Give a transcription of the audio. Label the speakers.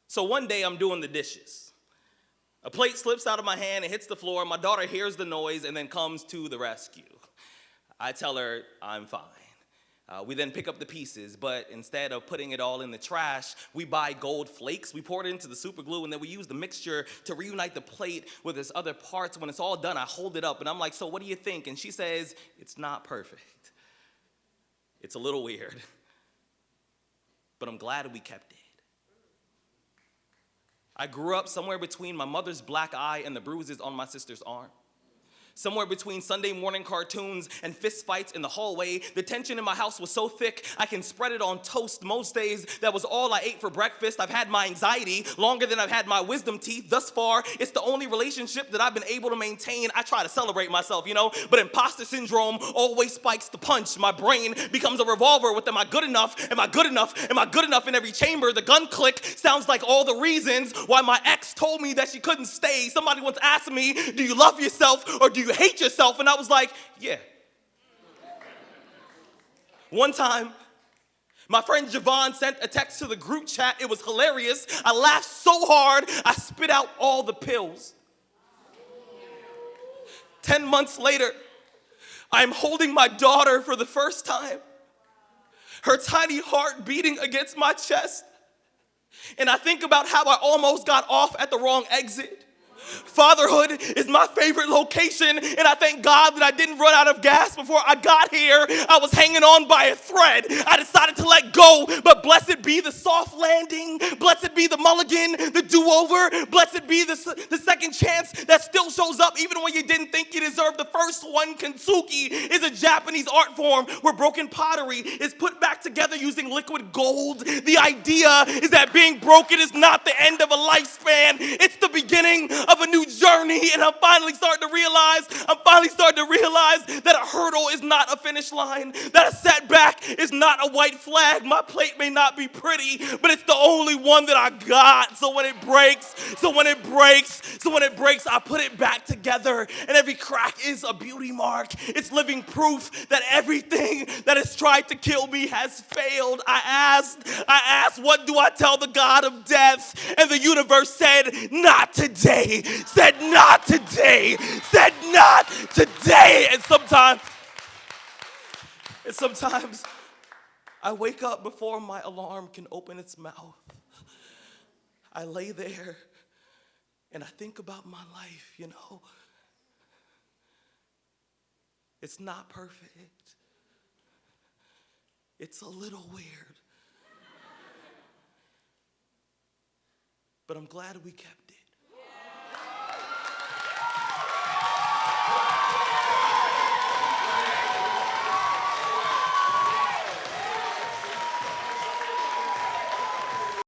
Speaker 1: So one day I'm doing the dishes. A plate slips out of my hand and hits the floor. My daughter hears the noise and then comes to the rescue. I tell her I'm fine. We then pick up the pieces, but instead of putting it all in the trash, we buy gold flakes, we pour it into the super glue, and then we use the mixture to reunite the plate with its other parts. When it's all done, I hold it up, and I'm like, so what do you think? And she says, it's not perfect. It's a little weird, but I'm glad we kept it. I grew up somewhere between my mother's black eye and the bruises on my sister's arm. Somewhere between Sunday morning cartoons and fist fights in the hallway, the tension in my house was so thick I can spread it on toast most days. That was all I ate for breakfast. I've had my anxiety longer than I've had my wisdom teeth. Thus far, it's the only relationship that I've been able to maintain. I try to celebrate myself, but imposter syndrome always spikes the punch. My brain becomes a revolver with am I good enough? Am I good enough? Am I good enough? In every chamber, the gun click sounds like all the reasons why my ex told me that she couldn't stay. Somebody once asked me, do you love yourself or do you hate yourself? And I was like, yeah. One time, my friend Javon sent a text to the group chat. It was hilarious. I laughed so hard, I spit out all the pills. 10 months later, I'm holding my daughter for the first time. Her tiny heart beating against my chest. And I think about how I almost got off at the wrong exit. Fatherhood is my favorite location, and I thank God that I didn't run out of gas before I got here. I was hanging on by a thread. I decided to let go, but blessed be the soft landing. Blessed be the mulligan, the do-over. Blessed be the second chance that still shows up even when you didn't think you deserved the first one. Kintsugi is a Japanese art form where broken pottery is put back together using liquid gold. The idea is that being broken is not the end of a lifespan. It's the beginning of a new journey, and I'm finally starting to realize that a hurdle is not a finish line, that a setback is not a white flag. My plate may not be pretty, but it's the only one that I got. So when it breaks, I put it back together, and every crack is a beauty mark. It's living proof that everything that has tried to kill me has failed. I asked, what do I tell the God of death? And the universe said, not today. Said not today. Said not today. And sometimes I wake up before my alarm can open its mouth. I lay there and I think about my life, It's not perfect. It's a little weird. But I'm glad we kept